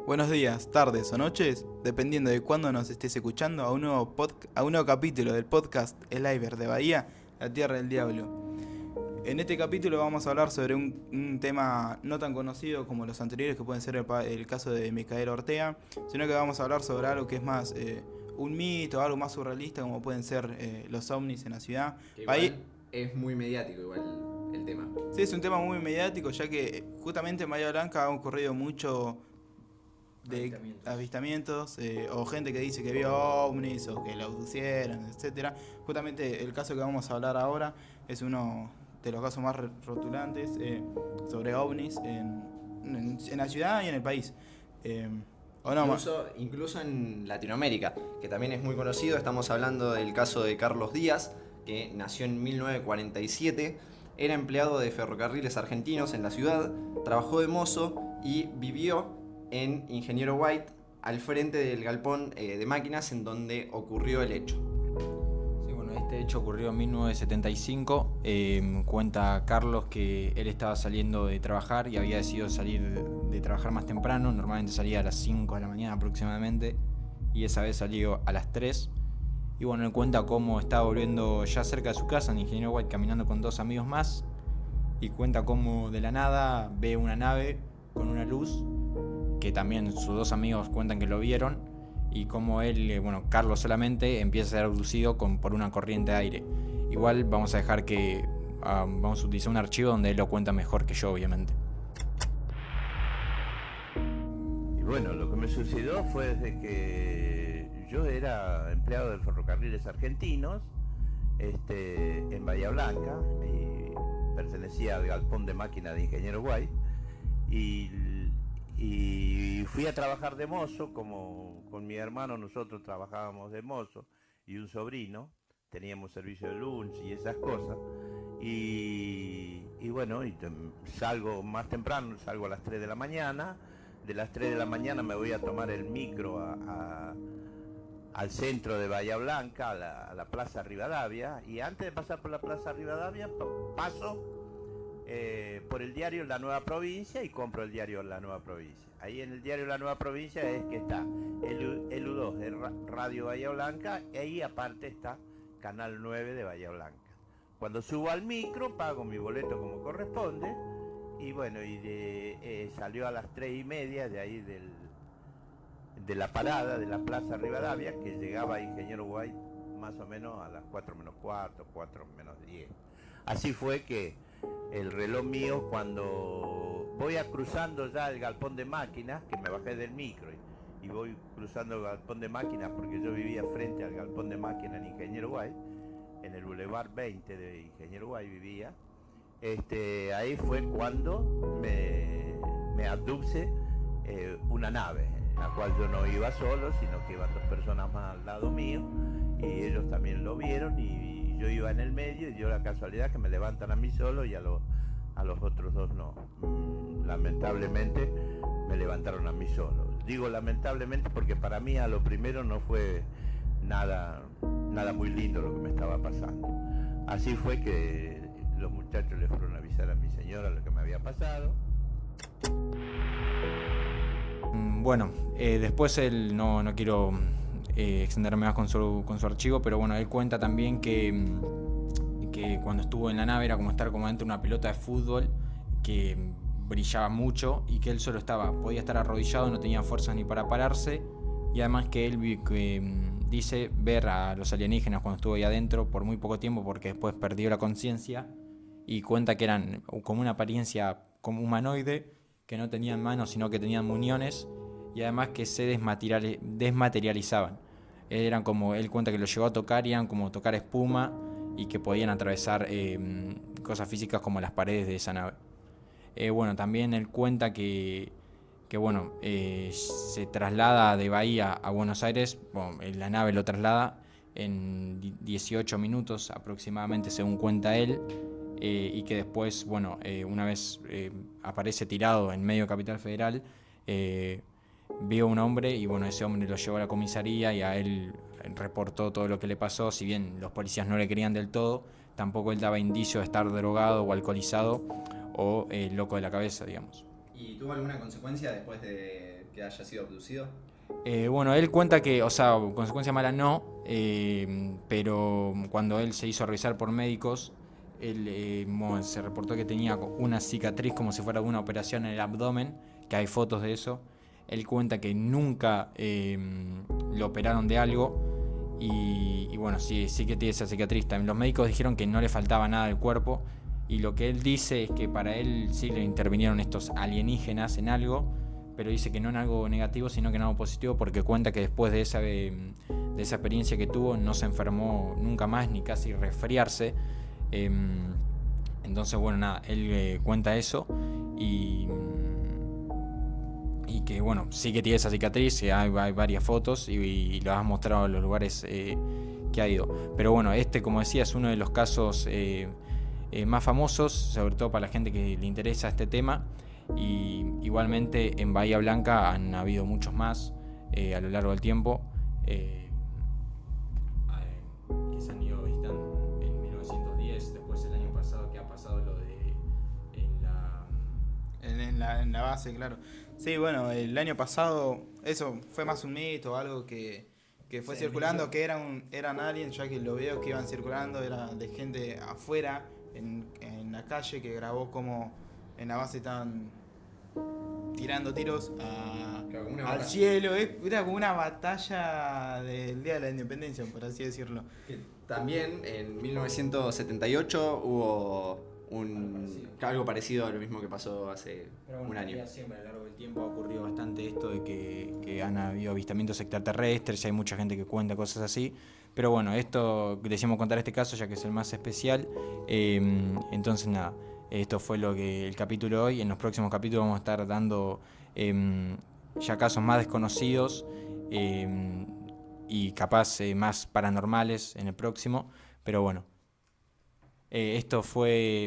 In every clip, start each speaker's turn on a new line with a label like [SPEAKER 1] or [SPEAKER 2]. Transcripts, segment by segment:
[SPEAKER 1] Buenos días, tardes o noches, dependiendo de cuándo nos estés escuchando, a un nuevo capítulo del podcast El Iber de Bahía, la Tierra del Diablo. En este capítulo vamos a hablar sobre un tema no tan conocido como los anteriores, que pueden ser el caso de Micaela Ortega, sino que vamos a hablar sobre algo que es más un mito, algo más surrealista, como pueden ser los ovnis en la ciudad.
[SPEAKER 2] Que
[SPEAKER 1] Bahía,
[SPEAKER 2] igual es muy mediático el tema.
[SPEAKER 1] sí, es un tema muy mediático, ya que justamente en Bahía Blanca ha ocurrido mucho de
[SPEAKER 2] Avistamientos.
[SPEAKER 1] avistamientos o gente que dice que vio ovnis o que lo abducieron, etcétera. Justamente el caso que vamos a hablar ahora es uno de los casos más rotulantes sobre ovnis en la ciudad y en el país. Eh, ¿O no,
[SPEAKER 2] Incluso en Latinoamérica, que también es muy conocido. Estamos hablando del caso de Carlos Díaz, que nació en 1947, era empleado de ferrocarriles argentinos en la ciudad, trabajó de mozo y vivió en Ingeniero White, al frente del galpón de máquinas en donde ocurrió el hecho.
[SPEAKER 3] Sí, bueno, este hecho ocurrió en 1975. Cuenta Carlos que él estaba saliendo de trabajar y había decidido salir de trabajar más temprano. Normalmente salía a las 5 de la mañana aproximadamente, y esa vez salió a las 3. Y bueno, él cuenta cómo estaba volviendo ya cerca de su casa en Ingeniero White, caminando con dos amigos más, y cuenta cómo de la nada ve una nave con una luz, que también sus dos amigos cuentan que lo vieron, y cómo él, Carlos solamente empieza a ser abducido por una corriente de aire. Igual vamos a dejar que vamos a utilizar un archivo donde él lo cuenta mejor que yo, obviamente.
[SPEAKER 4] Y bueno, lo que me sucedió fue desde que yo era empleado de ferrocarriles argentinos, en Bahía Blanca, y pertenecía al galpón de máquina de Ingeniero Guay, y fui a trabajar de mozo, como con mi hermano nosotros trabajábamos de mozo, y un sobrino, teníamos servicio de lunch y esas cosas, y bueno, salgo más temprano, salgo a las 3 de la mañana. De las 3 de la mañana me voy a tomar el micro al centro de Bahía Blanca, a la Plaza Rivadavia, y antes de pasar por la Plaza Rivadavia paso por el diario La Nueva Provincia y compro el diario La Nueva Provincia. Ahí en el diario La Nueva Provincia es que está el U2 de Radio Bahía Blanca, y ahí aparte está Canal 9 de Bahía Blanca. Cuando subo al micro pago mi boleto como corresponde, y bueno, salió a las 3:30 de ahí de la parada de la Plaza Rivadavia, que llegaba a Ingeniero Guay más o menos a las 4 menos cuarto, 4 menos 10. Así fue que el reloj mío, cuando voy cruzando ya el galpón de máquinas, que me bajé del micro y voy cruzando el galpón de máquinas, porque yo vivía frente al galpón de máquinas en Ingeniero Guay, en el Boulevard 20 de Ingeniero Guay vivía. Ahí fue cuando me abduce una nave, en la cual yo no iba solo, sino que iban dos personas más al lado mío, y ellos también lo vieron, y yo iba en el medio, y dio la casualidad que me levantan a mí solo y a los otros dos no. Lamentablemente me levantaron a mí solo. Digo lamentablemente porque para mí a lo primero no fue nada muy lindo lo que me estaba pasando. Así fue que los muchachos le fueron a avisar a mi señora lo que me había pasado.
[SPEAKER 3] Bueno, después él, no quiero extenderme más con su archivo, pero bueno, él cuenta también que cuando estuvo en la nave era como estar como dentro de una pelota de fútbol que brillaba mucho, y que él solo podía estar arrodillado, no tenía fuerzas ni para pararse, y además que él dice ver a los alienígenas cuando estuvo ahí adentro por muy poco tiempo, porque después perdió la conciencia, y cuenta que eran como una apariencia como humanoide, que no tenían manos sino que tenían muñones, y además que se desmaterializaban. Él cuenta que lo llegó a tocar y eran como tocar espuma, y que podían atravesar cosas físicas como las paredes de esa nave. Bueno, también él cuenta que se traslada de Bahía a Buenos Aires. Bueno, la nave lo traslada en 18 minutos aproximadamente, según cuenta él, y que después, una vez aparece tirado en medio de Capital Federal, vio un hombre, y ese hombre lo llevó a la comisaría, y a él reportó todo lo que le pasó. Si bien los policías no le creían del todo, tampoco él daba indicios de estar drogado o alcoholizado o loco de la cabeza, digamos.
[SPEAKER 2] ¿Y tuvo alguna consecuencia después que haya sido abducido?
[SPEAKER 3] Bueno, él cuenta que, o sea, consecuencia mala no, pero cuando él se hizo revisar por médicos, él bueno, se reportó que tenía una cicatriz como si fuera una operación en el abdomen, que hay fotos de eso. Él cuenta que nunca lo operaron de algo y bueno, sí que tiene esa cicatriz. También los médicos dijeron que no le faltaba nada del cuerpo y lo que él dice es que para él sí le intervinieron estos alienígenas en algo, pero dice que no en algo negativo, sino que en algo positivo, porque cuenta que después de esa experiencia que tuvo no se enfermó nunca más ni casi resfriarse. Entonces, bueno, nada, él cuenta eso y que, bueno, sí que tiene esa cicatriz, hay varias fotos y lo has mostrado en los lugares que ha ido. Pero bueno, como decía, es uno de los casos más famosos, sobre todo para la gente que le interesa este tema. Y igualmente en Bahía Blanca han habido muchos más a lo largo del tiempo que se han ido visitando en 1910, después el año pasado que ha pasado lo de
[SPEAKER 1] en la base, claro. Sí, bueno, el año pasado eso fue más un mito, algo que fue circulando, que eran aliens, ya que los videos que iban circulando eran de gente afuera, en la calle, que grabó como en la base estaban tirando tiros al cielo. Era como una batalla del Día de la Independencia, por así decirlo.
[SPEAKER 2] También en 1978 hubo algo parecido a lo mismo que pasó hace un año.
[SPEAKER 3] Siempre a lo largo del tiempo ha ocurrido bastante esto de que han habido avistamientos extraterrestres y hay mucha gente que cuenta cosas así. Pero bueno, esto decimos contar este caso ya que es el más especial. Entonces nada, esto fue el capítulo de hoy. En los próximos capítulos vamos a estar dando ya casos más desconocidos y capaz más paranormales en el próximo. Pero bueno, esto fue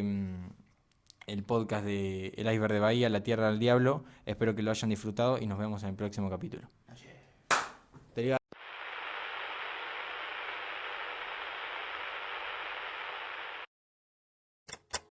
[SPEAKER 3] el podcast de El Iceberg de Bahía, La Tierra del Diablo. Espero que lo hayan disfrutado y nos vemos en el próximo capítulo.